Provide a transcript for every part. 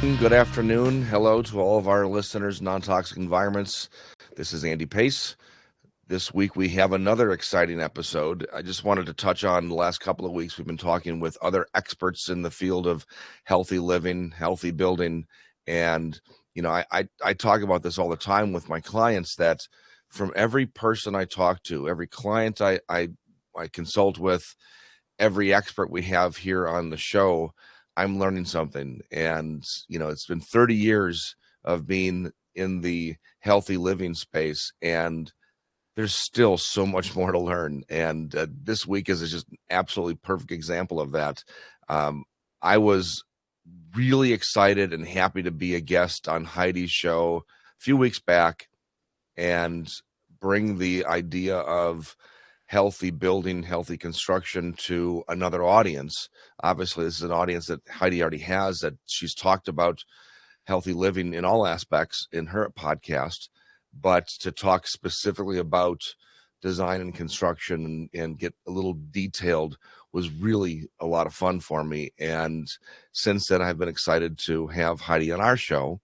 Good afternoon. Hello to all of our listeners, Non-Toxic Environments. This is Andy Pace. This week we have another exciting episode. I just wanted to touch on the last couple of weeks. We've been talking with other experts in the field of healthy living, healthy building. And, I talk about this all the time with my clients that from every person I talk to, every client I consult with, every expert we have here on the show, I'm learning something. And, it's been 30 years of being in the healthy living space, and there's still so much more to learn. And this week is just an absolutely perfect example of that. I was really excited and happy to be a guest on Heidi's show a few weeks back and bring the idea of healthy building, healthy construction to another audience. Obviously, this is an audience that Heidi already has, that she's talked about healthy living in all aspects in her podcast, but to talk specifically about design and construction and get a little detailed was really a lot of fun for me. And since then, I've been excited to have Heidi on our show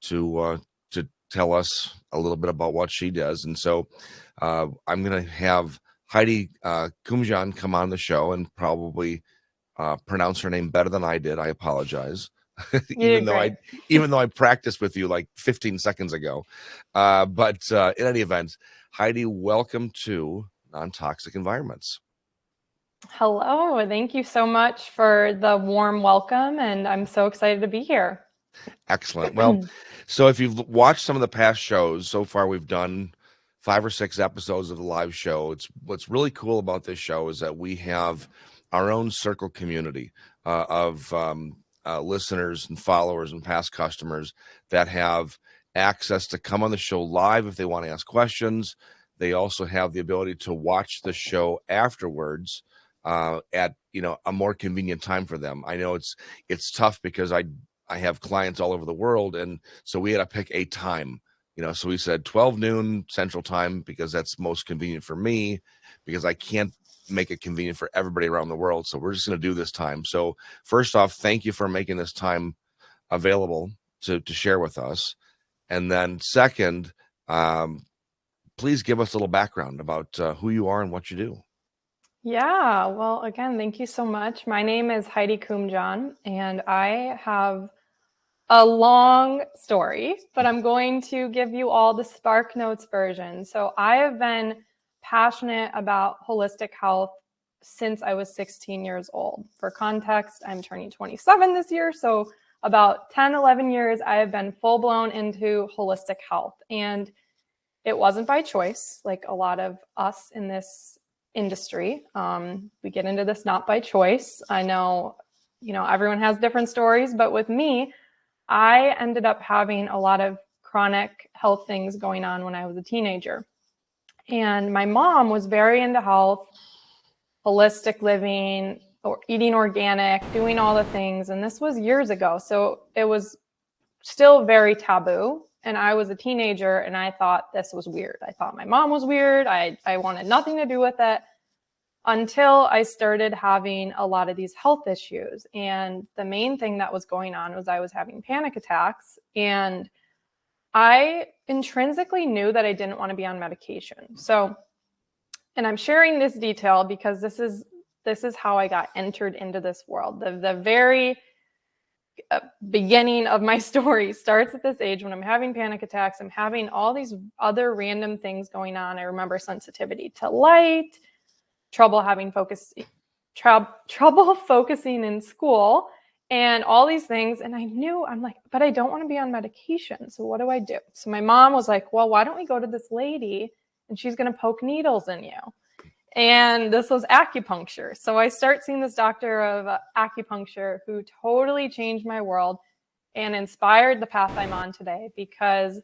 to tell us a little bit about what she does. And so I'm going to have Heidi Kuimjian come on the show and probably pronounce her name better than I did. I apologize. even though I practiced with you like 15 seconds ago. But in any event, Heidi, welcome to Non-Toxic Environments. Hello, thank you so much for the warm welcome, and I'm so excited to be here. Excellent. Well, so if you've watched some of the past shows, so far we've done 5 or 6 episodes of the live show. What's really cool about this show is that we have our own circle community of listeners and followers and past customers that have access to come on the show live if they want to ask questions. They also have the ability to watch the show afterwards at a more convenient time for them. I know it's tough because I have clients all over the world, and so we had to pick a time. So we said 12 noon Central Time because that's most convenient for me, because I can't make it convenient for everybody around the world. So we're just going to do this time. So first off, thank you for making this time available to share with us. And then second, please give us a little background about who you are and what you do. Yeah, well, again, thank you so much. My name is Heidi Kuimjian, and I have a long story, but I'm going to give you all the Spark Notes version. So I have been passionate about holistic health since I was 16 years old. For context, I'm turning 27 this year. So about 10, 11 years, I have been full blown into holistic health. And it wasn't by choice, like a lot of us in this industry. We get into this not by choice. I know, everyone has different stories, but with me, I ended up having a lot of chronic health things going on when I was a teenager. And my mom was very into health, holistic living, or eating organic, doing all the things. And this was years ago. So it was still very taboo. And I was a teenager and I thought this was weird. I thought my mom was weird. I wanted nothing to do with it until I started having a lot of these health issues. And the main thing that was going on was I was having panic attacks. And I intrinsically knew that I didn't want to be on medication. So, and I'm sharing this detail because this is how I got entered into this world. The very beginning of my story starts at this age when I'm having panic attacks. I'm having all these other random things going on. I remember sensitivity to light, trouble focusing in school, and all these things. And I'm like, but I don't want to be on medication. So what do I do? So my mom was like, well, why don't we go to this lady and she's going to poke needles in you? And this was acupuncture. So I start seeing this doctor of acupuncture who totally changed my world and inspired the path I'm on today, because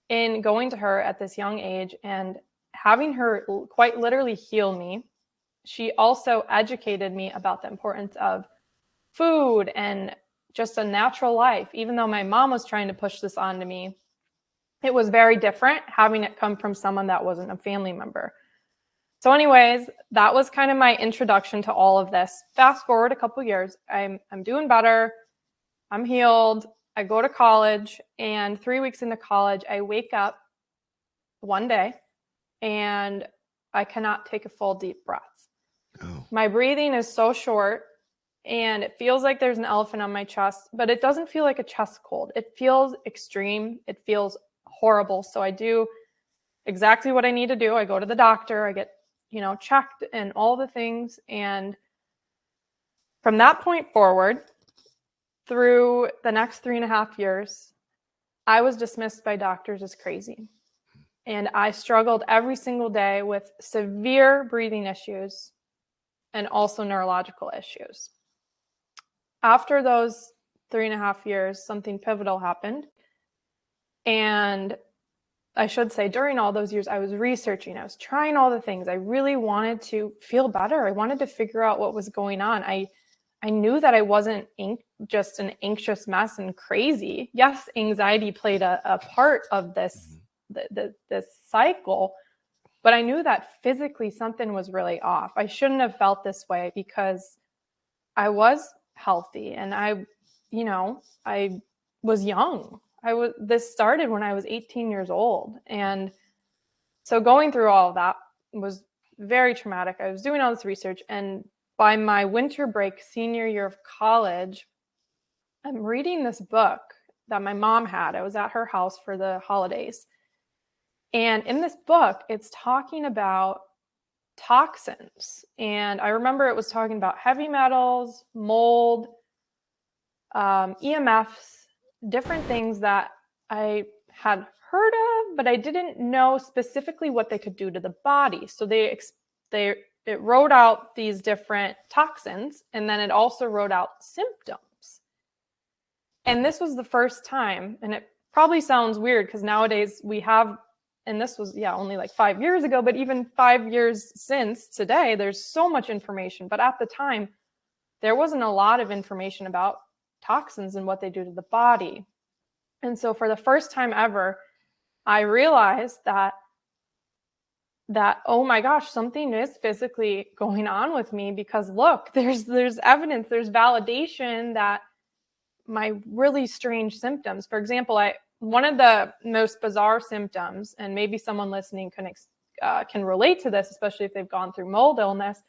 in going to her at this young age and having her quite literally heal me, she also educated me about the importance of food and just a natural life. Even though my mom was trying to push this onto me, it was very different having it come from someone that wasn't a family member. So anyways, that was kind of my introduction to all of this. Fast forward a couple years, I'm doing better. I'm healed. I go to college, and 3 weeks into college, I wake up one day and I cannot take a full deep breath. Oh. My breathing is so short, and it feels like there's an elephant on my chest, but it doesn't feel like a chest cold. It feels extreme. It feels horrible. So I do exactly what I need to do. I go to the doctor, I get, checked and all the things. And from that point forward, through the next 3.5 years, I was dismissed by doctors as crazy. And I struggled every single day with severe breathing issues and also neurological issues. After those 3.5 years, something pivotal happened. And I should say, during all those years, I was researching, I was trying all the things. I really wanted to feel better. I wanted to figure out what was going on. I knew that I wasn't just an anxious mess and crazy. Yes, anxiety played a part of this, this cycle, but I knew that physically something was really off. I shouldn't have felt this way because I was healthy and I was young. This started when I was 18 years old. And so going through all of that was very traumatic. I was doing all this research, and by my winter break, senior year of college, I'm reading this book that my mom had. I was at her house for the holidays. And in this book, it's talking about toxins. And I remember it was talking about heavy metals, mold, EMFs, different things that I had heard of, but I didn't know specifically what they could do to the body. So it wrote out these different toxins, and then it also wrote out symptoms. And this was the first time, and it probably sounds weird because nowadays we have, and this was, only like 5 years ago, but even 5 years since today, there's so much information. But at the time, there wasn't a lot of information about toxins and what they do to the body. And so for the first time ever, I realized that oh my gosh, something is physically going on with me, because look, there's evidence, there's validation that my really strange symptoms, for example, one of the most bizarre symptoms, and maybe someone listening can relate to this, especially if they've gone through mold illness,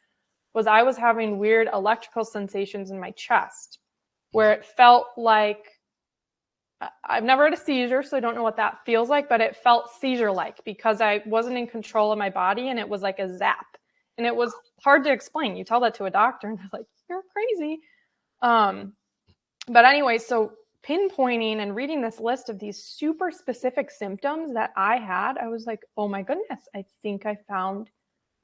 was I was having weird electrical sensations in my chest, where it felt like, I've never had a seizure, so I don't know what that feels like, but it felt seizure-like because I wasn't in control of my body, and it was like a zap. And it was hard to explain. You tell that to a doctor, and they're like, you're crazy. But anyway, so pinpointing and reading this list of these super specific symptoms that I had, I was like, oh my goodness, I think I found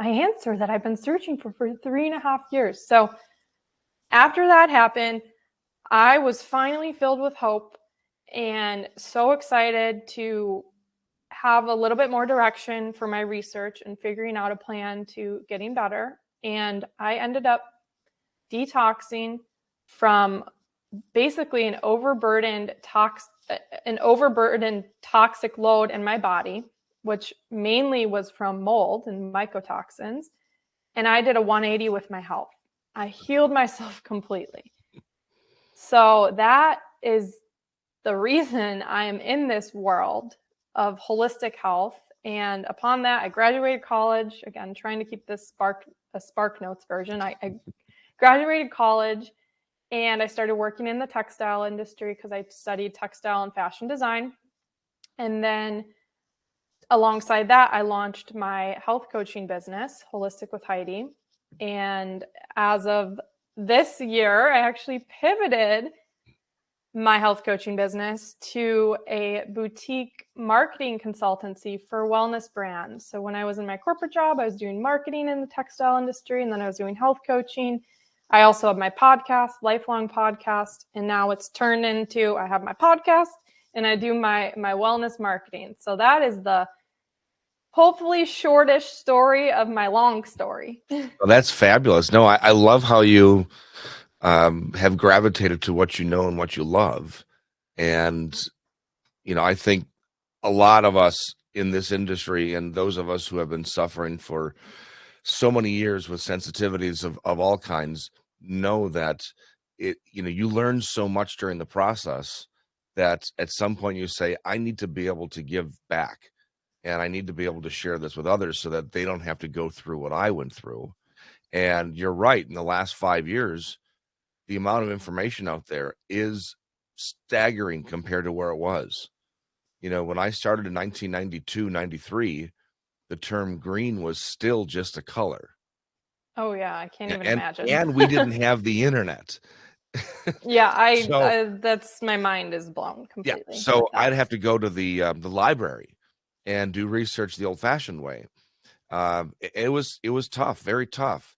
my answer that I've been searching for 3.5 years. So after that happened, I was finally filled with hope and so excited to have a little bit more direction for my research and figuring out a plan to getting better. And I ended up detoxing from basically an overburdened toxic load in my body, which mainly was from mold and mycotoxins. And I did a 180 with my health. I healed myself completely. So that is the reason I am in this world of holistic health. And upon that, I graduated college. Again, trying to keep this a Spark Notes version. I graduated college, and I started working in the textile industry because I studied textile and fashion design. And then alongside that, I launched my health coaching business, Holistic with Heidi. And as of this year, I actually pivoted my health coaching business to a boutique marketing consultancy for wellness brands. So when I was in my corporate job, I was doing marketing in the textile industry, and then I was doing health coaching. I also have my podcast, Lifelong Podcast, and now it's turned into, I have my podcast and I do my wellness marketing. So that is the hopefully shortish story of my long story. Well, that's fabulous. No, I love how you have gravitated to what you know and what you love. And, I think a lot of us in this industry, and those of us who have been suffering for so many years with sensitivities of all kinds, know that you learn so much during the process, that at some point you say, I need to be able to give back, and I need to be able to share this with others so that they don't have to go through what I went through. And you're right, in the last 5 years, the amount of information out there is staggering compared to where it was. When I started in 1992, 93, the term green was still just a color. Oh yeah, I can't even And imagine. and we didn't have the internet. Yeah, So that's my mind is blown yeah, completely with so that. I'd have to go to the library and do research the old-fashioned way. It was tough, very tough.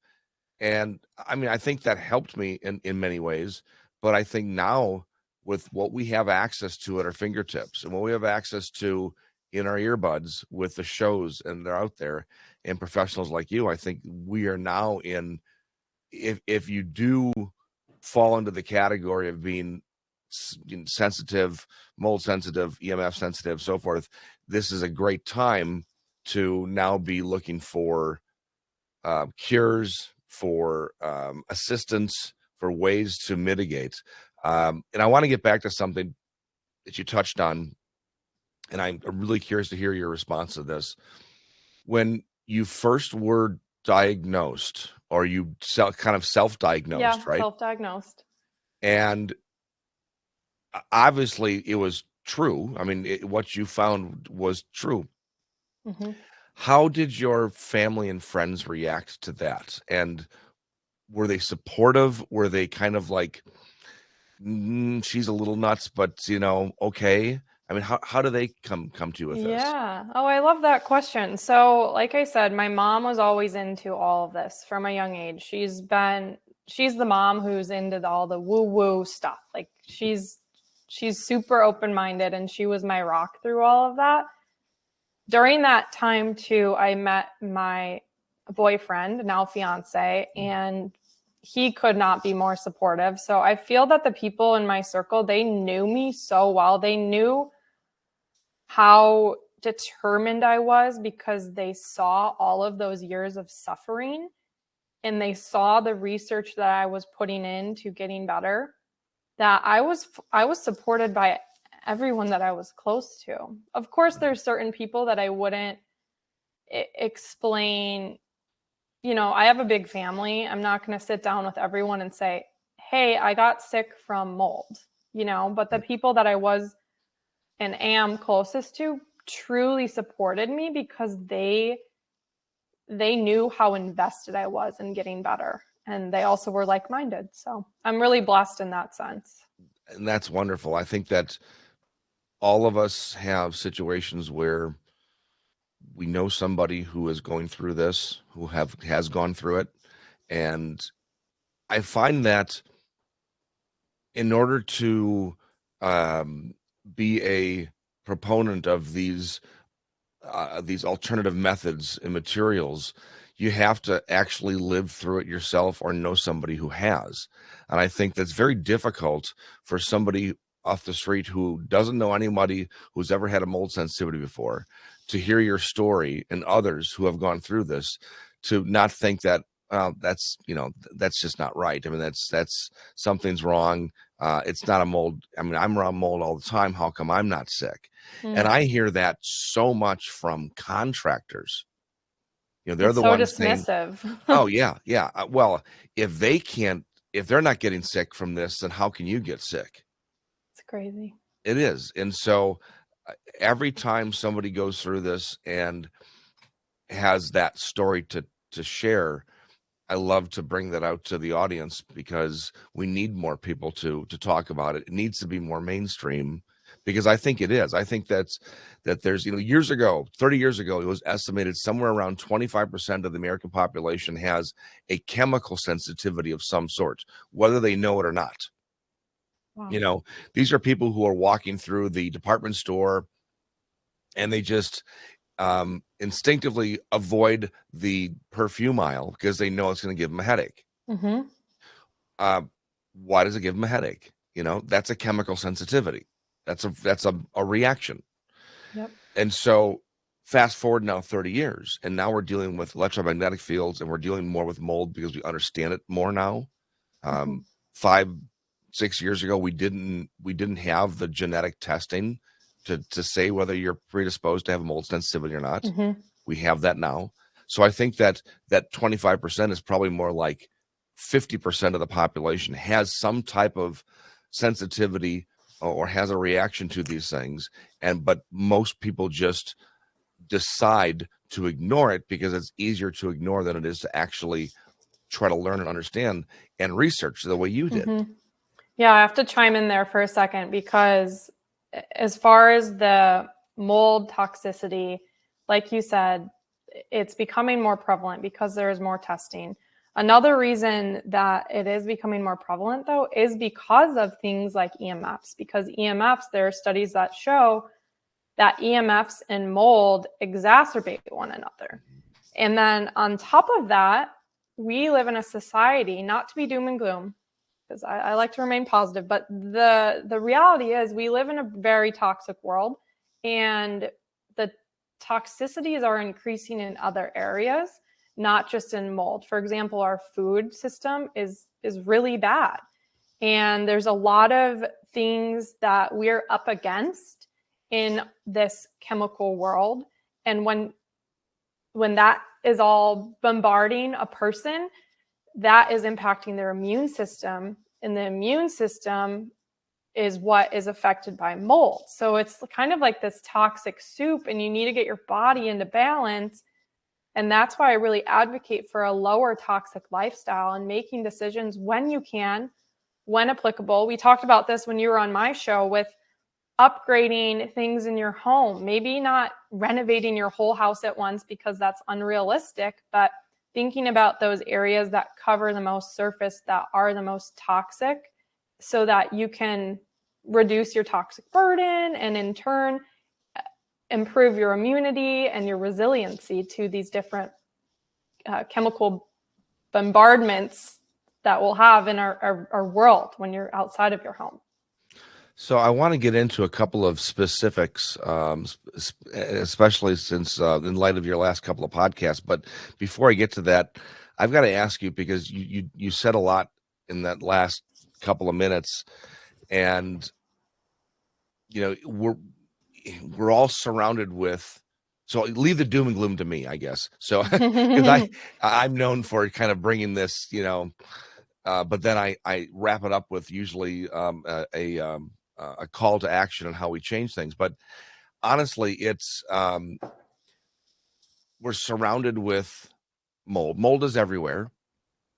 And I mean, I think that helped me in many ways, but I think now with what we have access to at our fingertips and what we have access to in our earbuds with the shows and they're out there and professionals like you, I think we are now in, if you do fall into the category of being sensitive, mold sensitive, EMF sensitive, so forth, this is a great time to now be looking for cures, for assistance, for ways to mitigate. And I want to get back to something that you touched on, and I'm really curious to hear your response to this. When you first were diagnosed, or you kind of Yeah, self-diagnosed, right? self-diagnosed. And obviously it was true. I mean, what you found was true. Hmm. How did your family and friends react to that? And were they supportive? Were they kind of like, she's a little nuts, but okay. I mean, how do they come to you with this? Yeah. Oh, I love that question. So, like I said, my mom was always into all of this from a young age. She's the mom who's into all the woo-woo stuff. Like she's super open-minded, and she was my rock through all of that. During that time too, I met my boyfriend, now fiance, and he could not be more supportive. So I feel that the people in my circle, they knew me so well. They knew how determined I was because they saw all of those years of suffering and they saw the research that I was putting into getting better, that I was supported by everyone that I was close to. Of course there's certain people that I wouldn't explain, I have a big family. I'm not going to sit down with everyone and say, "Hey, I got sick from mold." But the people that I was and am closest to truly supported me because they knew how invested I was in getting better, and they also were like-minded. So I'm really blessed in that sense. And that's wonderful. I think that all of us have situations where we know somebody who is going through this, who has gone through it. And I find that in order to um, be a proponent of these alternative methods and materials, you have to actually live through it yourself or know somebody who has. And I think that's very difficult for somebody off the street who doesn't know anybody who's ever had a mold sensitivity before to hear your story and others who have gone through this, to not think that that's just not right. I mean, that's something's wrong. It's not a mold. I mean, I'm around mold all the time. How come I'm not sick? And Mm. I hear that so much from contractors. They're It's the so ones saying, dismissive. "Oh yeah, yeah. Well, if they can't, if they're not getting sick from this, then how can you get sick?" It's crazy. It is. And so every time somebody goes through this and has that story to share, I love to bring that out to the audience because we need more people to talk about it. It needs to be more mainstream because I think it is. I think that there's, years ago, 30 years ago, it was estimated somewhere around 25% of the American population has a chemical sensitivity of some sort, whether they know it or not. Wow. You know, these are people who are walking through the department store and they just instinctively avoid the perfume aisle because they know it's going to give them a headache. Hmm. Uh, why does it give them a headache? That's a chemical sensitivity. That's a reaction. Yep. And so fast forward now 30 years, and now we're dealing with electromagnetic fields and we're dealing more with mold because we understand it more now. Hmm. Five, 6 years ago, we didn't have the genetic testing to say whether you're predisposed to have mold sensitivity or not. Mm-hmm. We have that now. So I think that 25% is probably more like 50% of the population has some type of sensitivity or has a reaction to these things. But most people just decide to ignore it because it's easier to ignore than it is to actually try to learn and understand and research the way you did. Mm-hmm. Yeah, I have to chime in there for a second because as far as the mold toxicity, like you said, it's becoming more prevalent because there is more testing. Another reason that it is becoming more prevalent, though, is because of things like EMFs. Because EMFs, there are studies that show that EMFs and mold exacerbate one another. And then on top of that, we live in a society, not to be doom and gloom, because I like to remain positive, but the reality is we live in a very toxic world, and the toxicities are increasing in other areas, not just in mold. For example, our food system is really bad, and there's a lot of things that we're up against in this chemical world. And when that is all bombarding a person, that is impacting their immune system, and the immune system is what is affected by mold. So it's kind of like this toxic soup, and you need to get your body into balance. And that's why I really advocate for a lower toxic lifestyle and making decisions when you can, when applicable. We talked about this when you were on my show with upgrading things in your home, maybe not renovating your whole house at once because that's unrealistic, but thinking about those areas that cover the most surface that are the most toxic so that you can reduce your toxic burden and in turn improve your immunity and your resiliency to these different chemical bombardments that we'll have in our world when you're outside of your home. So I want to get into a couple of specifics, especially since in light of your last couple of podcasts. But before I get to that, I've got to ask you, because you said a lot in that last couple of minutes, and we're all surrounded with. So leave the doom and gloom to me, I guess. So because I'm known for kind of bringing this, but then I wrap it up with usually a call to action on how we change things. But honestly, it's we're surrounded with mold. Mold is everywhere.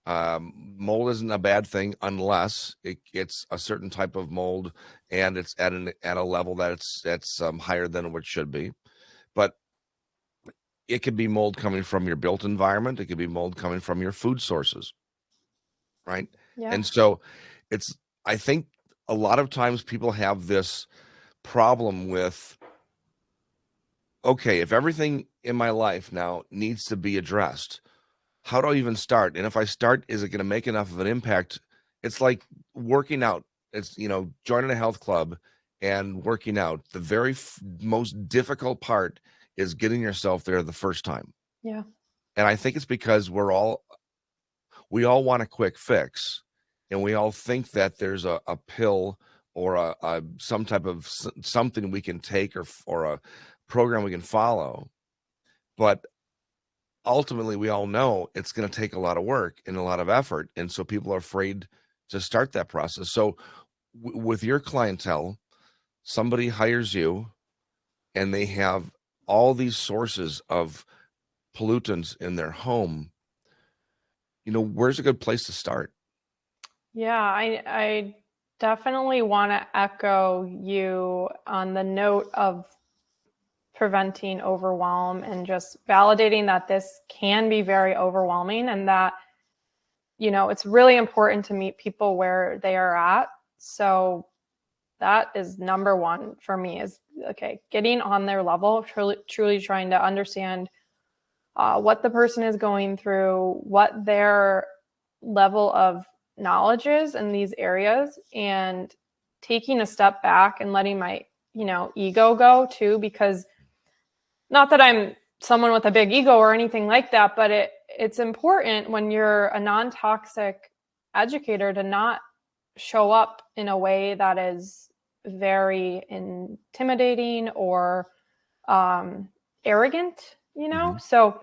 Mold isn't a bad thing unless it's a certain type of mold and it's at a level that's higher than what it should be. But it could be mold coming from your built environment. It could be mold coming from your food sources, right? Yeah. And so I think a lot of times people have this problem with, okay, if everything in my life now needs to be addressed, how do I even start? And if I start, is it going to make enough of an impact? It's like working out. It's, joining a health club and working out. The very most difficult part is getting yourself there the first time. Yeah. And I think it's because we all want a quick fix, and we all think that there's a pill or a some type of something we can take or a program we can follow. But ultimately, we all know it's going to take a lot of work and a lot of effort. And so people are afraid to start that process. So with your clientele, somebody hires you and they have all these sources of pollutants in their home. Where's a good place to start? Yeah, I definitely want to echo you on the note of preventing overwhelm and just validating that this can be very overwhelming, and that, it's really important to meet people where they are at. So that is number one for me, is, okay, getting on their level, truly trying to understand what the person is going through, what their level of knowledge is in these areas, and taking a step back and letting my, ego go too, because not that I'm someone with a big ego or anything like that, but it's important when you're a non-toxic educator to not show up in a way that is very intimidating or arrogant, you know? Mm-hmm. So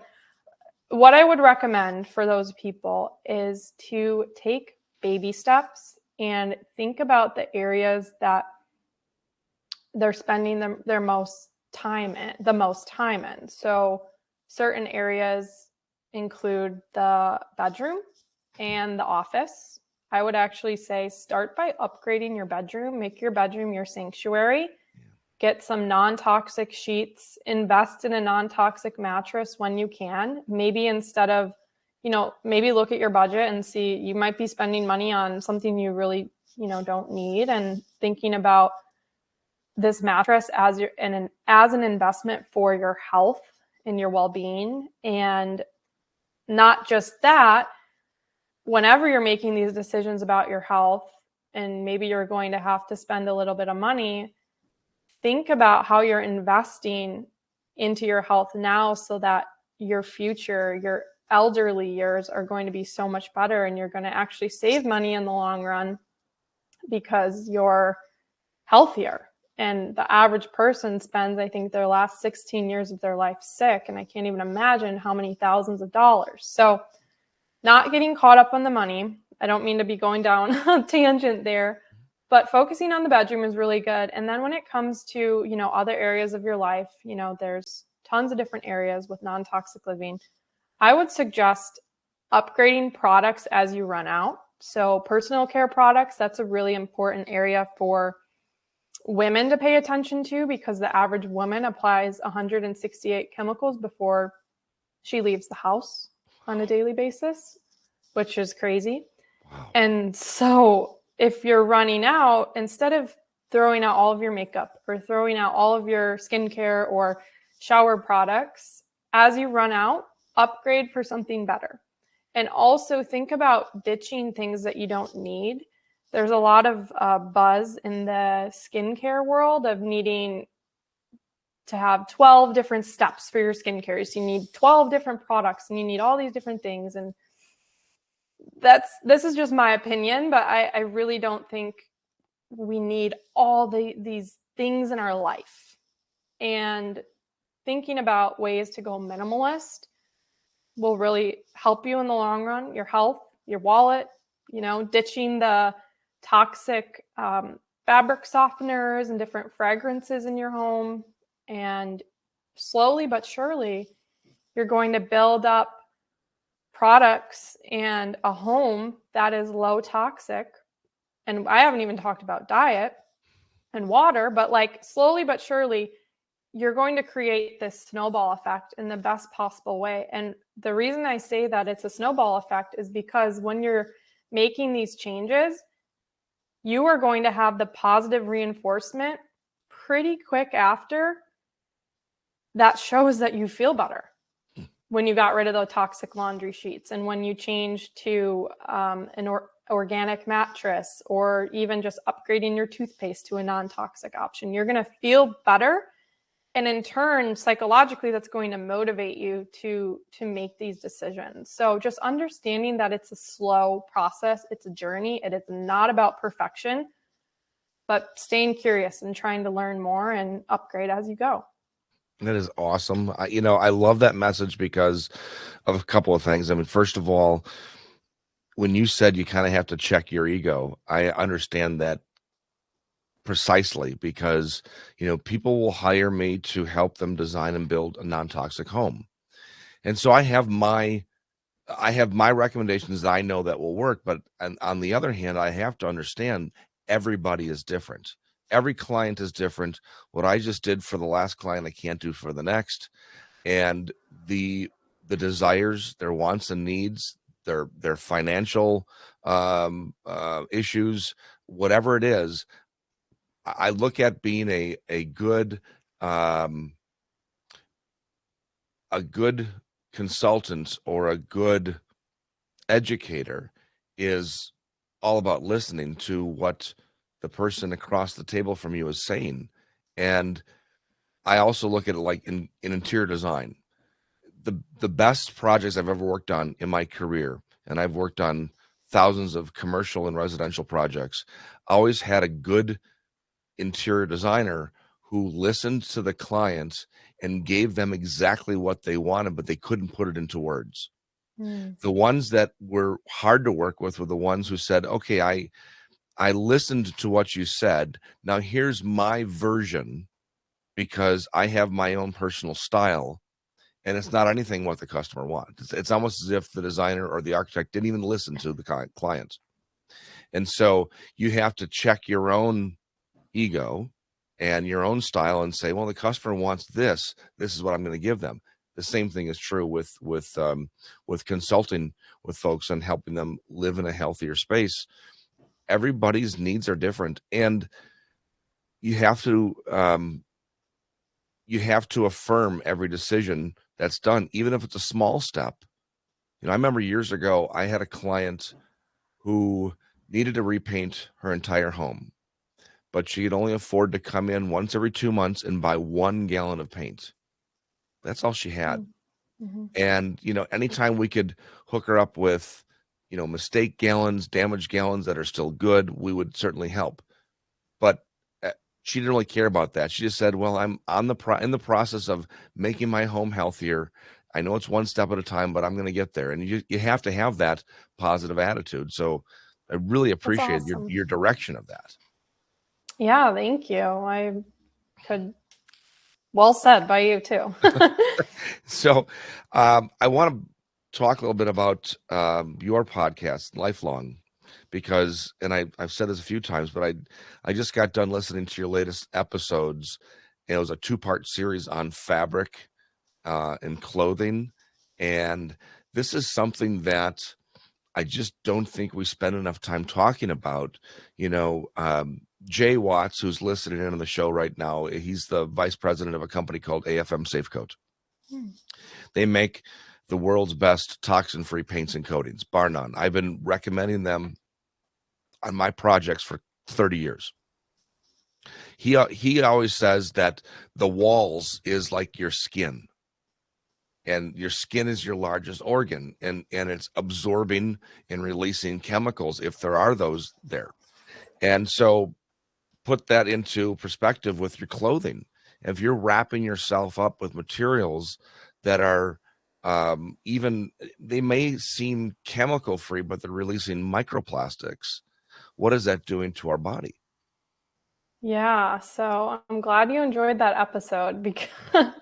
what I would recommend for those people is to take baby steps and think about the areas that they're spending their most time in. So certain areas include the bedroom and the office. I would actually say start by upgrading your bedroom, make your bedroom your sanctuary. Get some non-toxic sheets, invest in a non-toxic mattress when you can. Maybe instead of, maybe look at your budget and see you might be spending money on something you really, don't need, and thinking about this mattress as an investment for your health and your well-being. And not just that, whenever you're making these decisions about your health and maybe you're going to have to spend a little bit of money, think about how you're investing into your health now so that your future, your elderly years are going to be so much better, and you're going to actually save money in the long run because you're healthier. And the average person spends, I think, their last 16 years of their life sick, and I can't even imagine how many thousands of dollars. So not getting caught up on the money. I don't mean to be going down a tangent there, but focusing on the bedroom is really good. And then when it comes to, other areas of your life, there's tons of different areas with non-toxic living. I would suggest upgrading products as you run out. So personal care products, that's a really important area for women to pay attention to, because the average woman applies 168 chemicals before she leaves the house on a daily basis, which is crazy. Wow. And so if you're running out, instead of throwing out all of your makeup or throwing out all of your skincare or shower products, as you run out, upgrade for something better. And also think about ditching things that you don't need. There's a lot of buzz in the skincare world of needing to have 12 different steps for your skincare. So you need 12 different products and you need all these different things. And this is just my opinion, but I really don't think we need all these things in our life. And thinking about ways to go minimalist will really help you in the long run, your health, your wallet, ditching the toxic fabric softeners and different fragrances in your home. And slowly but surely, you're going to build up products and a home that is low toxic. And I haven't even talked about diet and water, but like slowly but surely, you're going to create this snowball effect in the best possible way. And the reason I say that it's a snowball effect is because when you're making these changes, you are going to have the positive reinforcement pretty quick after that shows that you feel better. When you got rid of the toxic laundry sheets, and when you change to an organic mattress, or even just upgrading your toothpaste to a non-toxic option, you're going to feel better. And in turn, psychologically, that's going to motivate you to make these decisions. So just understanding that it's a slow process, it's a journey. It is not about perfection, but staying curious and trying to learn more and upgrade as you go. That is awesome. I love that message because of a couple of things. I mean, first of all, when you said you kind of have to check your ego, I understand that precisely, because, people will hire me to help them design and build a non-toxic home. And so I have my recommendations that I know that will work, but on the other hand, I have to understand everybody is different. Every client is different. What I just did for the last client, I can't do for the next. And the desires, their wants and needs, their financial issues, whatever it is, I look at being a good consultant or a good educator is all about listening to what the person across the table from you is saying. And I also look at it like in interior design. The best projects I've ever worked on in my career, and I've worked on thousands of commercial and residential projects, always had a good interior designer who listened to the clients and gave them exactly what they wanted, but they couldn't put it into words. The ones that were hard to work with were the ones who said, okay, I listened to what you said. Now here's my version because I have my own personal style. And it's not anything what the customer wants. It's almost as if the designer or the architect didn't even listen to the client. And so you have to check your own ego and your own style and say, well, the customer wants this. This is what I'm going to give them. The same thing is true with consulting with folks and helping them live in a healthier space. Everybody's needs are different, and you have to affirm every decision that's done, even if it's a small step. I remember years ago, I had a client who needed to repaint her entire home, but she could only afford to come in once every 2 months and buy 1 gallon of paint. That's all she had. Mm-hmm. And, anytime we could hook her up with, mistake gallons, damaged gallons that are still good, we would certainly help. But she didn't really care about that. She just said, well, I'm in the process of making my home healthier. I know it's one step at a time, but I'm going to get there. And you have to have that positive attitude. So I really appreciate awesome. your direction of that. Yeah, thank you. Well said by you too. So I want to talk a little bit about your podcast, Lifelong, because, and I've said this a few times, but I just got done listening to your latest episodes. It was a 2-part series on fabric and clothing. And this is something that I just don't think we spend enough time talking about. Jay Watts, who's listening in on the show right now, he's the vice president of a company called AFM Safecoat. They make the world's best toxin-free paints and coatings, bar none. I've been recommending them on my projects for 30 years. He always says that the walls is like your skin, and your skin is your largest organ, and it's absorbing and releasing chemicals if there are those there. And so put that into perspective with your clothing. If you're wrapping yourself up with materials that are even, they may seem chemical free, but they're releasing microplastics. What is that doing to our body? Yeah, so I'm glad you enjoyed that episode because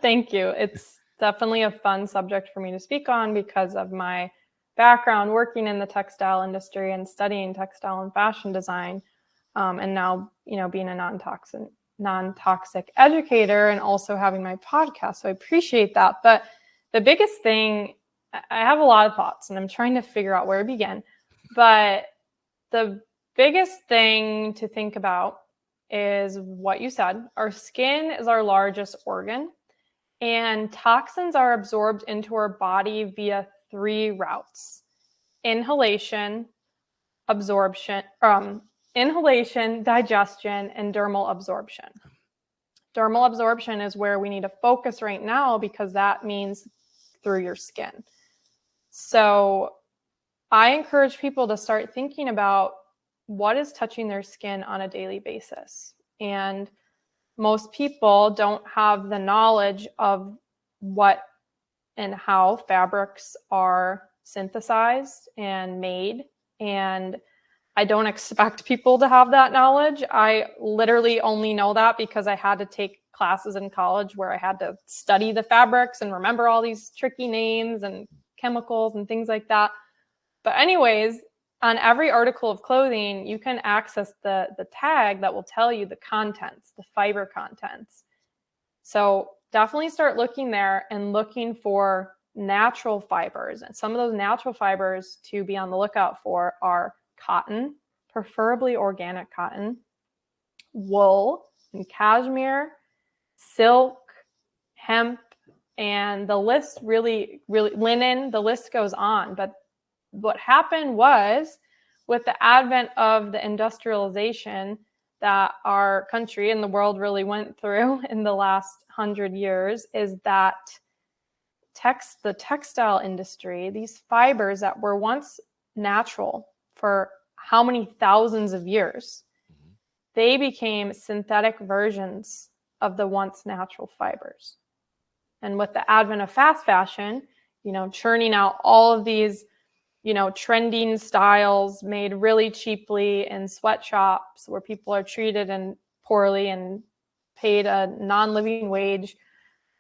thank you. It's definitely a fun subject for me to speak on because of my background working in the textile industry and studying textile and fashion design. And now, being a non-toxic educator and also having my podcast. So I appreciate that. But the biggest thing, I have a lot of thoughts and I'm trying to figure out where to begin. But the biggest thing to think about is what you said. Our skin is our largest organ, and toxins are absorbed into our body via 3 routes: inhalation, inhalation, digestion, and dermal absorption. Dermal absorption is where we need to focus right now because that means through your skin. So I encourage people to start thinking about what is touching their skin on a daily basis. And most people don't have the knowledge of what and how fabrics are synthesized and made. And I don't expect people to have that knowledge. I literally only know that because I had to take classes in college where I had to study the fabrics and remember all these tricky names and chemicals and things like that. But anyways, on every article of clothing, you can access the tag that will tell you the contents, the fiber contents. So definitely start looking there and looking for natural fibers. And some of those natural fibers to be on the lookout for are cotton, preferably organic cotton, wool and cashmere, silk, hemp, and the list really, linen, the list goes on. But what happened was, with the advent of the industrialization that our country and the world really went through in the last 100 years, is that the textile industry, these fibers that were once natural for how many thousands of years, Mm-hmm. they became synthetic versions of the once natural fibers. And with the advent of fast fashion, churning out all of these, trending styles made really cheaply in sweatshops where people are treated and poorly and paid a non-living wage.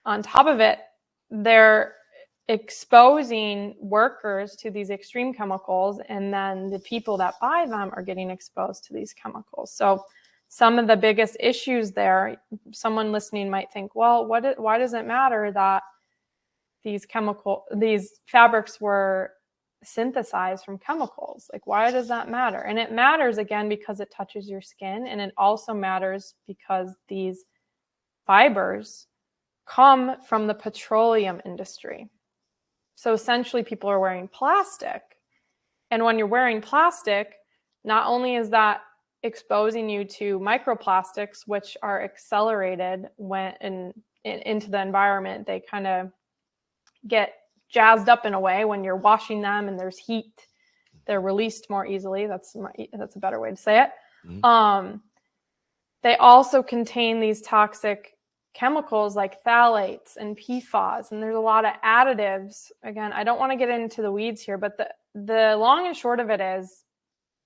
On top of it, they're exposing workers to these extreme chemicals, and then the people that buy them are getting exposed to these chemicals. So some of the biggest issues there, someone listening might think, well, why does it matter that these fabrics were synthesized from chemicals? Like, why does that matter? And it matters, again, because it touches your skin, and it also matters because these fibers come from the petroleum industry. So essentially, people are wearing plastic. And when you're wearing plastic, not only is that exposing you to microplastics, which are accelerated into the environment, they kind of get jazzed up in a way when you're washing them and there's heat. They're released more easily. That's a better way to say it. Mm-hmm. They also contain these toxic chemicals like phthalates and PFAS, and there's a lot of additives. Again, I don't want to get into the weeds here, but the long and short of it is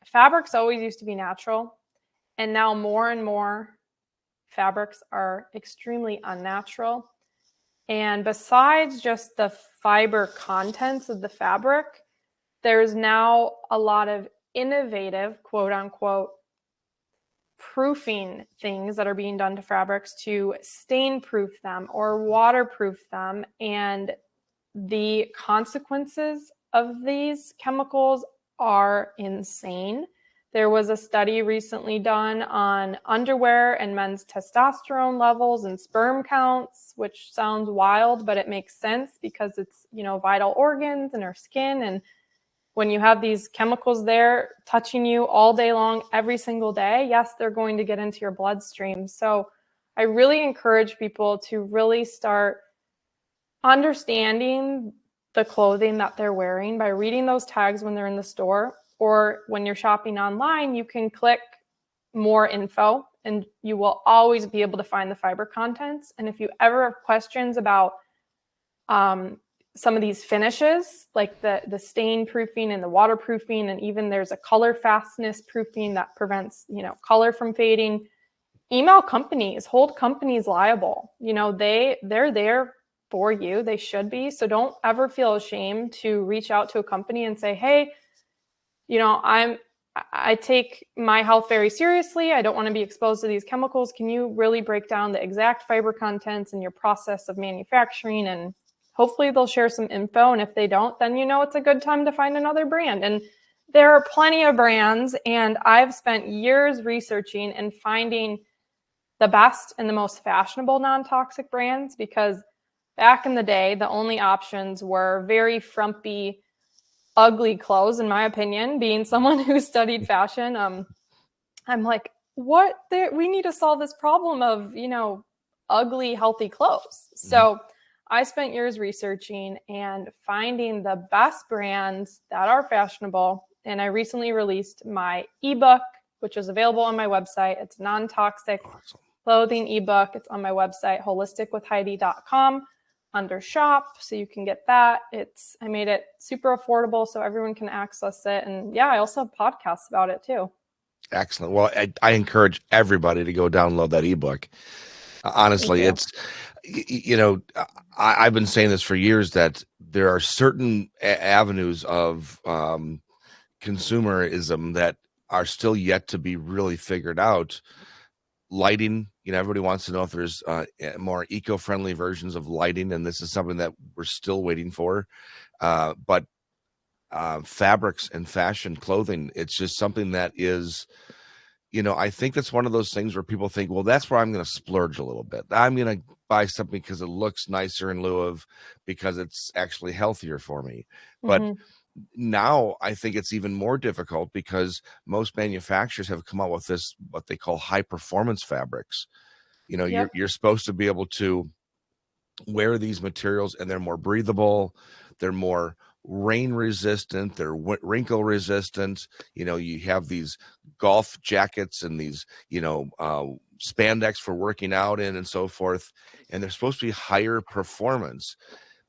fabrics always used to be natural, and now more and more fabrics are extremely unnatural. And besides just the fiber contents of the fabric, there's now a lot of innovative, quote unquote, proofing things that are being done to fabrics to stain proof them or waterproof them. And the consequences of these chemicals are insane. There was a study recently done on underwear and men's testosterone levels and sperm counts, which sounds wild, but it makes sense because it's, vital organs in our skin. And when you have these chemicals there touching you all day long, every single day, yes, they're going to get into your bloodstream. So I really encourage people to really start understanding the clothing that they're wearing by reading those tags when they're in the store, or when you're shopping online, you can click more info and you will always be able to find the fiber contents. And if you ever have questions about some of these finishes, like the stain proofing and the waterproofing, and even there's a color fastness proofing that prevents, color from fading, email companies, hold companies liable. They're there for you. They should be. So don't ever feel ashamed to reach out to a company and say, hey, I take my health very seriously. I don't want to be exposed to these chemicals. Can you really break down the exact fiber contents and your process of manufacturing? And hopefully they'll share some info. And if they don't, then it's a good time to find another brand. And there are plenty of brands, and I've spent years researching and finding the best and the most fashionable non-toxic brands, because back in the day, the only options were very frumpy, ugly clothes, in my opinion. Being someone who studied fashion, I'm like, we need to solve this problem of, ugly, healthy clothes. Mm-hmm. So I spent years researching and finding the best brands that are fashionable. And I recently released my ebook, which is available on my website. It's non-toxic clothing ebook. It's on my website, holisticwithheidi.com, under shop. So you can get that. I made it super affordable so everyone can access it. And yeah, I also have podcasts about it too. Excellent. Well, I encourage everybody to go download that ebook. Honestly, it's, I've been saying this for years, that there are certain avenues of consumerism that are still yet to be really figured out. Lighting, everybody wants to know if there's more eco-friendly versions of lighting, and this is something that we're still waiting for. But fabrics and fashion clothing, it's just something that is, I think that's one of those things where people think, well, that's where I'm going to splurge a little bit. I'm going to buy something because it looks nicer in lieu of because it's actually healthier for me. But now I think it's even more difficult because most manufacturers have come out with this, what they call high performance fabrics. You're supposed to be able to wear these materials and they're more breathable, they're more rain resistant, they're wrinkle resistant. You have these golf jackets and these, spandex for working out in and so forth, and they're supposed to be higher performance.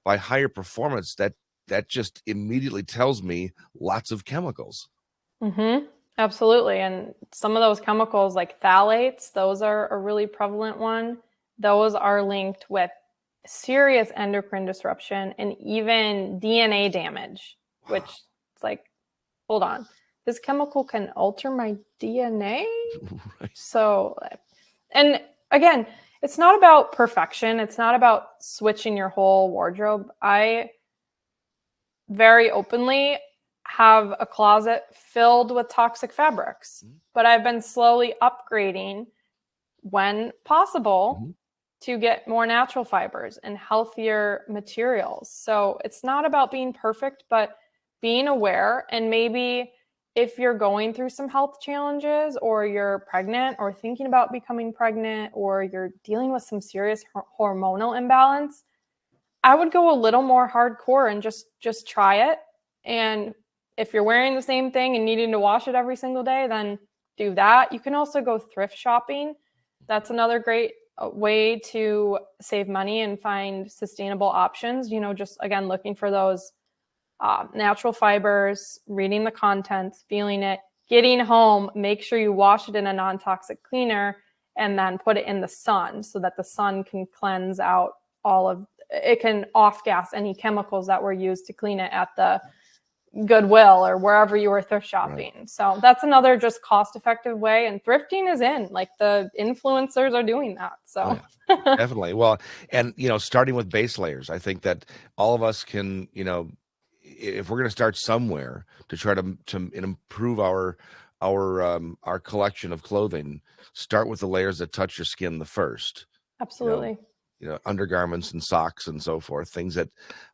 By higher performance, that just immediately tells me lots of chemicals. Mm-hmm. Absolutely. And some of those chemicals like phthalates, those are a really prevalent one. Those are linked with serious endocrine disruption and even DNA damage, which it's like, hold on, this chemical can alter my DNA? Right. So, and again, it's not about perfection. It's not about switching your whole wardrobe. I very openly have a closet filled with toxic fabrics, but I've been slowly upgrading when possible to get more natural fibers and healthier materials. So it's not about being perfect, but being aware. And maybe if you're going through some health challenges, or you're pregnant or thinking about becoming pregnant, or you're dealing with some serious hormonal imbalance, I would go a little more hardcore and just try it. And if you're wearing the same thing and needing to wash it every single day, then do that. You can also go thrift shopping. That's another great way to save money and find sustainable options. Just again, looking for those natural fibers, reading the contents, feeling it, getting home, make sure you wash it in a non-toxic cleaner, and then put it in the sun so that the sun can cleanse out it can off gas any chemicals that were used to clean it at the Goodwill or wherever you were thrift shopping. Right. So that's another just cost effective way. And thrifting is in, like, the influencers are doing that. So definitely. Well, and starting with base layers, I think that all of us can, if we're going to start somewhere to try to improve our collection of clothing, start with the layers that touch your skin the first. Absolutely. Undergarments and socks and so forth, things that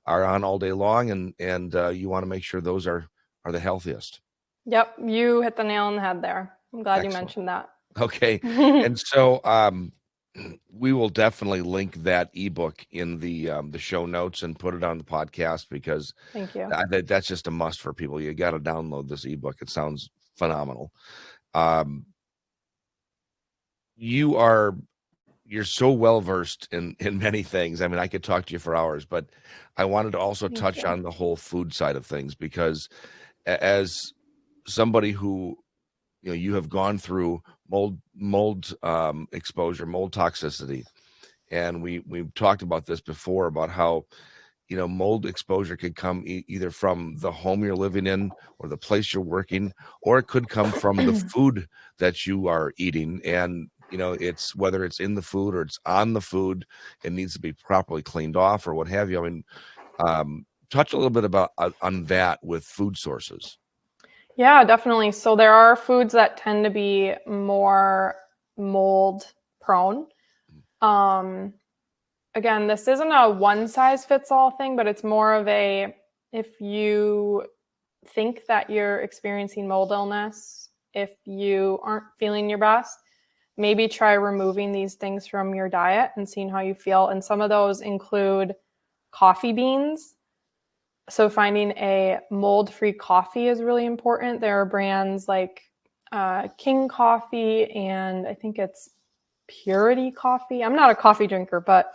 are on all day long, and you want to make sure those are the healthiest. Yep, you hit the nail on the head there. I'm glad Excellent. You mentioned that. Okay. And so we will definitely link that ebook in the show notes and put it on the podcast, because thank you. That's just a must for people. You got to download this ebook. It sounds phenomenal. You're so well versed in many things. I mean, I could talk to you for hours, but I wanted to also touch on the whole food side of things, because as somebody who, you have gone through mold exposure, mold toxicity, and we've talked about this before, about how mold exposure could come either from the home you're living in or the place you're working, or it could come from the food that you are eating. And it's whether it's in the food or it's on the food, it needs to be properly cleaned off or what have you. I mean, touch a little bit about on that with food sources. Yeah, definitely. So there are foods that tend to be more mold prone. Again, this isn't a one size fits all thing, but it's more of if you think that you're experiencing mold illness, if you aren't feeling your best, maybe try removing these things from your diet and seeing how you feel. And some of those include coffee beans. So finding a mold-free coffee is really important. There are brands like King Coffee, and I think it's Purity Coffee. I'm not a coffee drinker, but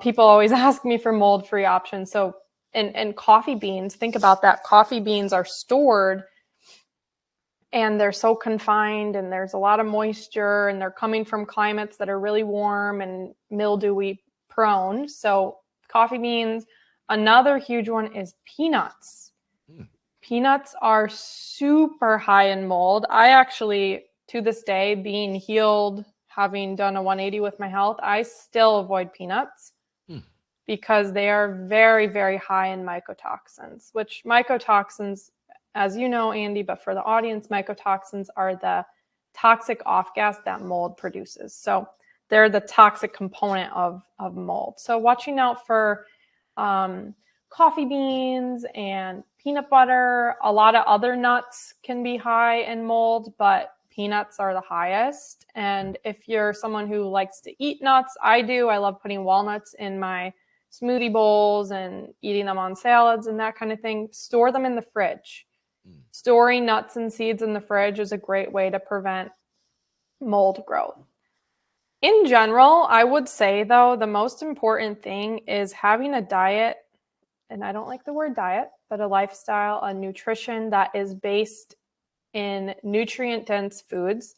people always ask me for mold-free options. So, and coffee beans, think about that. Coffee beans are stored and they're so confined, and there's a lot of moisture, and they're coming from climates that are really warm and mildewy prone. So coffee beans. Another huge one is peanuts. Peanuts are super high in mold. I actually, to this day, being healed, having done a 180 with my health, I still avoid peanuts because they are very, very high in mycotoxins, which mycotoxins, as you know, Andy, but for the audience, mycotoxins are the toxic off gas that mold produces. So they're the toxic component of mold. So watching out for coffee beans and peanut butter. A lot of other nuts can be high in mold, but peanuts are the highest. And if you're someone who likes to eat nuts, I do. I love putting walnuts in my smoothie bowls and eating them on salads and that kind of thing, store them in the fridge. Storing nuts and seeds in the fridge is a great way to prevent mold growth. In general, I would say, though, the most important thing is having a diet, and I don't like the word diet, but a lifestyle, a nutrition that is based in nutrient-dense foods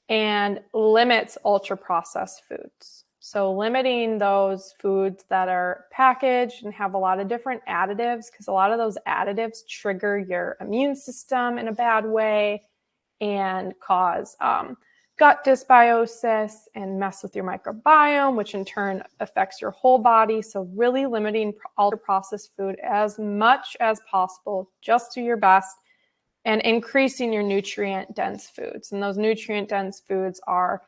and limits ultra-processed foods. So limiting those foods that are packaged and have a lot of different additives, because a lot of those additives trigger your immune system in a bad way and cause gut dysbiosis and mess with your microbiome, which in turn affects your whole body. So really limiting ultra-processed food as much as possible, just do your best, and increasing your nutrient-dense foods. And those nutrient-dense foods are,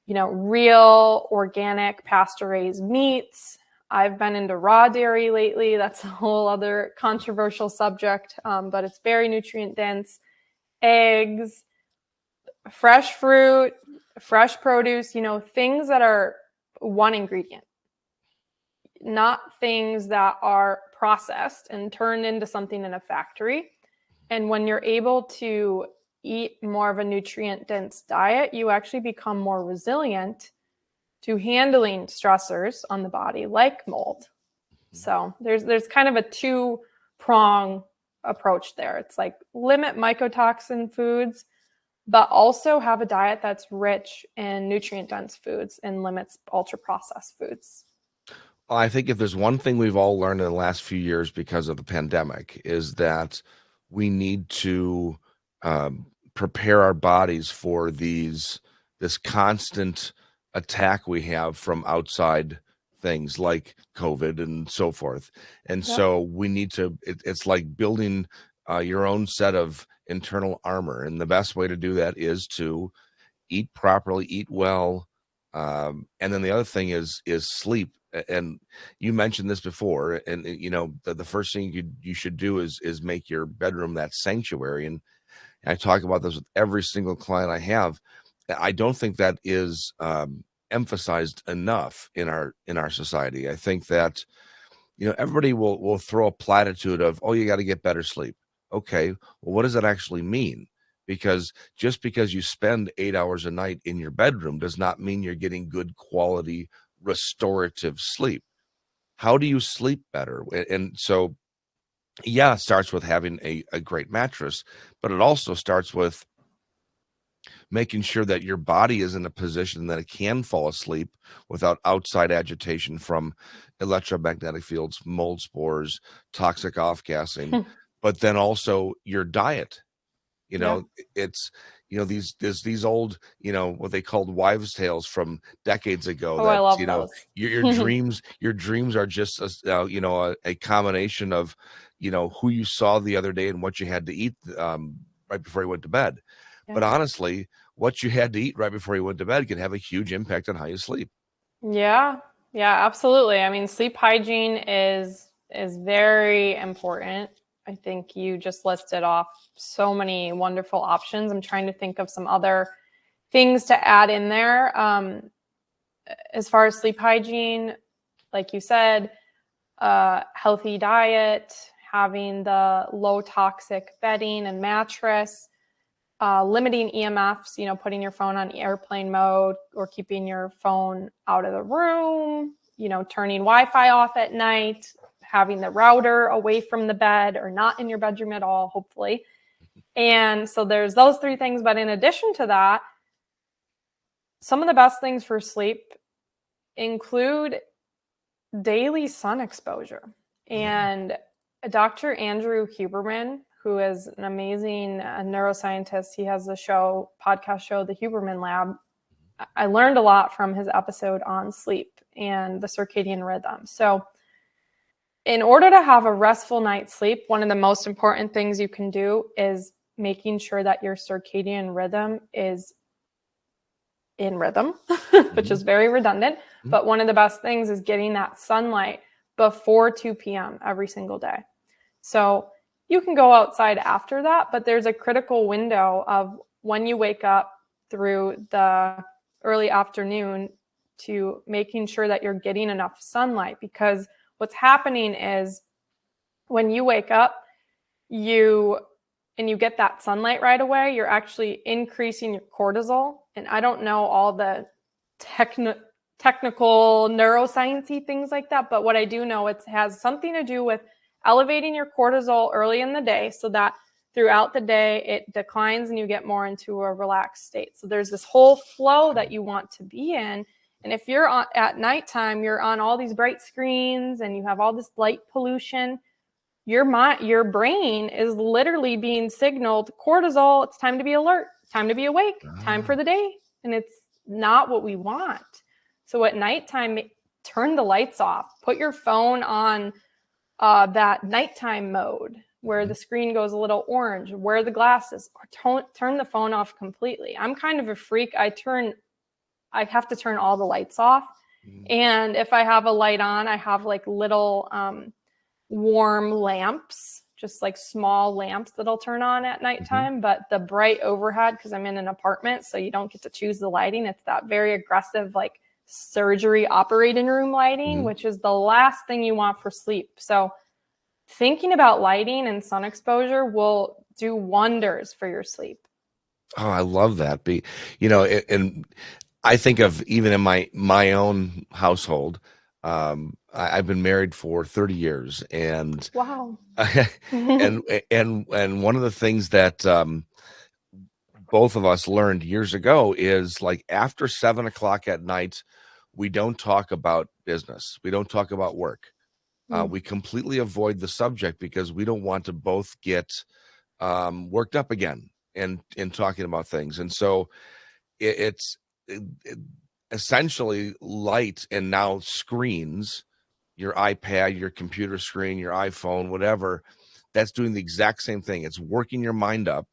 real, organic, pasture-raised meats. I've been into raw dairy lately. That's a whole other controversial subject, but it's very nutrient-dense. Eggs, fresh fruit, fresh produce, things that are one ingredient, not things that are processed and turned into something in a factory. And when you're able to eat more of a nutrient-dense diet, you actually become more resilient to handling stressors on the body like mold. So there's kind of a two-prong approach there. It's like limit mycotoxin foods, but also have a diet that's rich in nutrient-dense foods and limits ultra-processed foods. I think if there's one thing we've all learned in the last few years because of the pandemic is that we need to prepare our bodies for this constant attack we have from outside things like COVID and so forth. And so we need to, it's like building your own set of internal armor. And the best way to do that is to eat properly, eat well. And then the other thing is sleep. And you mentioned this before, and the first thing you should do is make your bedroom that sanctuary. And I talk about this with every single client I have. I don't think that is emphasized enough in our society. I think that everybody will throw a platitude of, oh, you got to get better sleep. Okay, well, what does that actually mean? Because just because you spend 8 hours a night in your bedroom does not mean you're getting good quality restorative sleep. How do you sleep better? And so, yeah, it starts with having a great mattress, but it also starts with making sure that your body is in a position that it can fall asleep without outside agitation from electromagnetic fields, mold spores, toxic off-gassing, but then also your diet. It's these old what they called wives' tales from decades ago. I love those. Your dreams are just a combination of who you saw the other day and what you had to eat right before you went to bed. But honestly, what you had to eat right before you went to bed can have a huge impact on how you sleep. Yeah, absolutely. I mean, sleep hygiene is very important. I think you just listed off so many wonderful options. I'm trying to think of some other things to add in there. As far as sleep hygiene, like you said, healthy diet, having the low toxic bedding and mattress, limiting EMFs, putting your phone on airplane mode or keeping your phone out of the room, turning Wi-Fi off at night, having the router away from the bed or not in your bedroom at all, hopefully. And so there's those three things. But in addition to that, some of the best things for sleep include daily sun exposure. And Dr. Andrew Huberman, who is an amazing neuroscientist, he has a podcast show, The Huberman Lab. I learned a lot from his episode on sleep and the circadian rhythm. So in order to have a restful night's sleep, one of the most important things you can do is making sure that your circadian rhythm is in rhythm, which is very redundant. But one of the best things is getting that sunlight before 2 p.m. every single day. So you can go outside after that, but there's a critical window of when you wake up through the early afternoon to making sure that you're getting enough sunlight, because what's happening is when you wake up, you get that sunlight right away, you're actually increasing your cortisol. And I don't know all the technical neuroscience-y things like that, but what I do know, it has something to do with elevating your cortisol early in the day so that throughout the day it declines and you get more into a relaxed state. So there's this whole flow that you want to be in. And if you're at nighttime, you're on all these bright screens and you have all this light pollution, your brain is literally being signaled cortisol. It's time to be alert, time to be awake, time for the day. And it's not what we want. So at nighttime, turn the lights off, put your phone on that nighttime mode where the screen goes a little orange, wear the glasses, or turn the phone off completely. I'm kind of a freak. I have to turn all the lights off. And if I have a light on, I have like little warm lamps, just like small lamps that I'll turn on at nighttime. But the bright overhead, because I'm in an apartment, so you don't get to choose the lighting. It's that very aggressive, like surgery operating room lighting, which is the last thing you want for sleep. So thinking about lighting and sun exposure will do wonders for your sleep. Oh, I love that. And I think of even in my own household, I've been married for 30 years, and Wow. and one of the things that both of us learned years ago is, like, after 7 o'clock at night, we don't talk about business. We don't talk about work. We completely avoid the subject because we don't want to both get worked up again in talking about things. And so it's essentially light, and now screens, your iPad, your computer screen, your iPhone, whatever, that's doing the exact same thing. It's working your mind up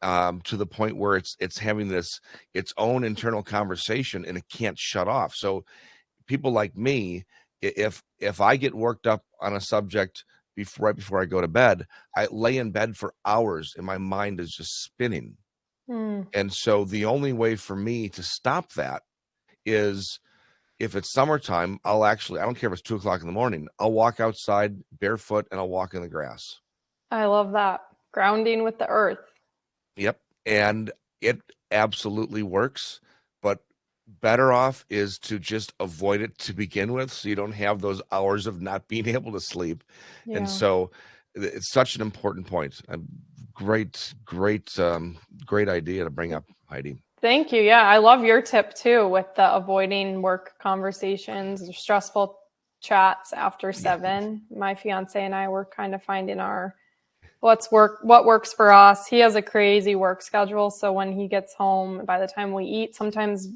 to the point where it's having its own internal conversation, and it can't shut off. So people like me, if I get worked up on a subject right before I go to bed, I lay in bed for hours and my mind is just spinning. And so the only way for me to stop that is, if it's summertime, I don't care if it's 2 o'clock in the morning, I'll walk outside barefoot and I'll walk in the grass. I love that. Grounding with the earth. Yep. And it absolutely works, but better off is to just avoid it to begin with, so you don't have those hours of not being able to sleep. Yeah. And so it's such an important point. Great idea to bring up, Heidi. Thank you. Yeah, I love your tip too with the avoiding work conversations or stressful chats after 7. My fiance and I were kind of finding what works for us. He has a crazy work schedule, so when he gets home, by the time we eat, sometimes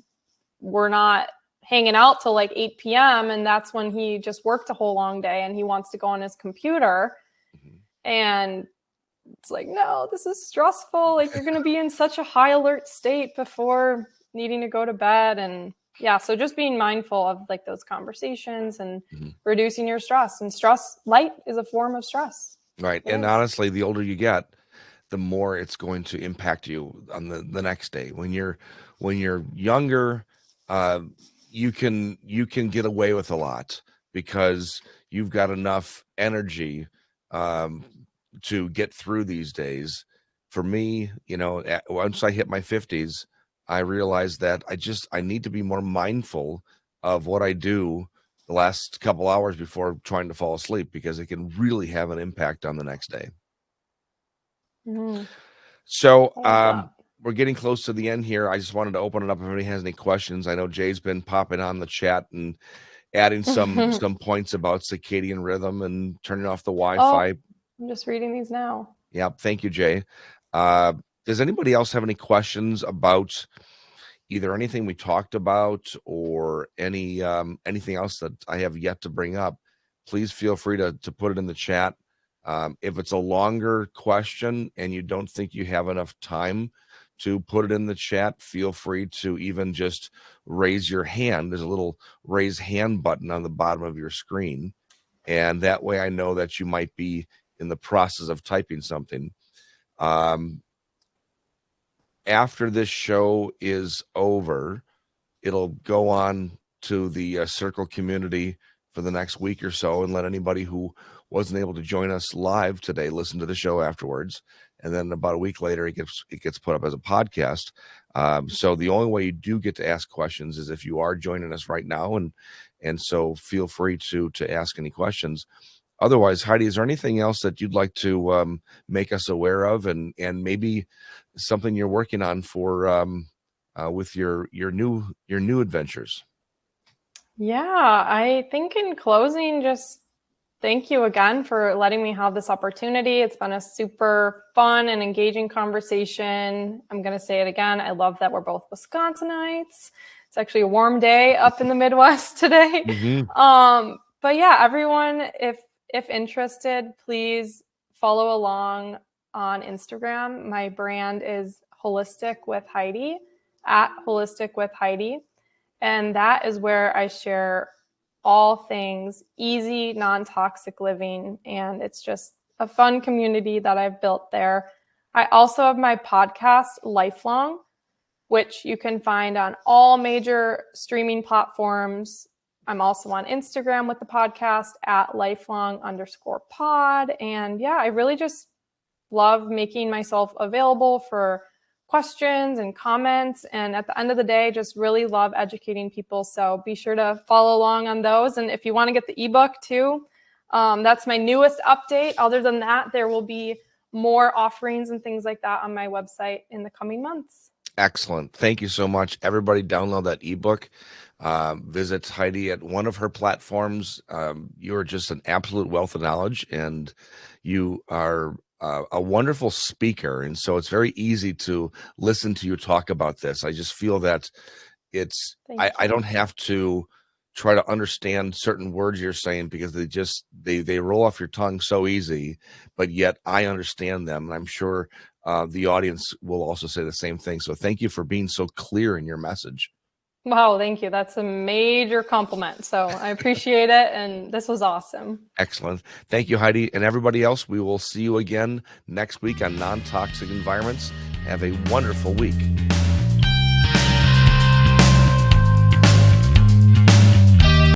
we're not hanging out till like 8 p.m. and that's when he just worked a whole long day and he wants to go on his computer. And it's like, no, this is stressful. Like, you're going to be in such a high alert state before needing to go to bed. And yeah, so just being mindful of like those conversations and reducing your stress. And light is a form of stress. Right. And honestly, the older you get, the more it's going to impact you on the next day. When you're younger, you can get away with a lot because you've got enough energy to get through these days. For me, once I hit my 50s, I realized that I need to be more mindful of what I do the last couple hours before trying to fall asleep, because it can really have an impact on the next day. So we're getting close to the end here. I just wanted to open it up if anybody has any questions. I know Jay's been popping on the chat and adding some points about circadian rhythm and turning off the Wi-Fi. I'm just reading these now. Yeah, thank you, Jay. Does anybody else have any questions about either anything we talked about or anything else that I have yet to bring up? Please feel free to put it in the chat. If it's a longer question and you don't think you have enough time to put it in the chat, feel free to even just raise your hand. There's a little raise hand button on the bottom of your screen, and that way I know that you might be in the process of typing something. After this show is over, it'll go on to the circle community for the next week or so, and let anybody who wasn't able to join us live today listen to the show afterwards. And then about a week later, it gets put up as a podcast. So the only way you do get to ask questions is if you are joining us right now, and so feel free to ask any questions. Otherwise, Heidi, is there anything else that you'd like to make us aware of, and maybe something you're working on for with your new adventures? Yeah, I think in closing, just thank you again for letting me have this opportunity. It's been a super fun and engaging conversation. I'm going to say it again. I love that we're both Wisconsinites. It's actually a warm day up in the Midwest today. But yeah, everyone, if interested, please follow along on Instagram. My brand is Holistic with Heidi, at Holistic with Heidi. And that is where I share all things easy, non-toxic living. And it's just a fun community that I've built there. I also have my podcast, Lifelong, which you can find on all major streaming platforms. I'm also on Instagram with the podcast at lifelong_pod. And yeah, I really just love making myself available for questions and comments. And at the end of the day, just really love educating people. So be sure to follow along on those. And if you want to get the ebook too, that's my newest update. Other than that, there will be more offerings and things like that on my website in the coming months. Excellent. Thank you so much. Everybody download that ebook. Visit Heidi at one of her platforms. You're just an absolute wealth of knowledge, and you are a wonderful speaker. And so it's very easy to listen to you talk about this. I just feel that I don't have to try to understand certain words you're saying, because they roll off your tongue so easy, but yet I understand them. And I'm sure the audience will also say the same thing. So thank you for being so clear in your message. Wow, thank you. That's a major compliment. So I appreciate it. And this was awesome. Excellent. Thank you, Heidi. And everybody else, we will see you again next week on Non-Toxic Environments. Have a wonderful week.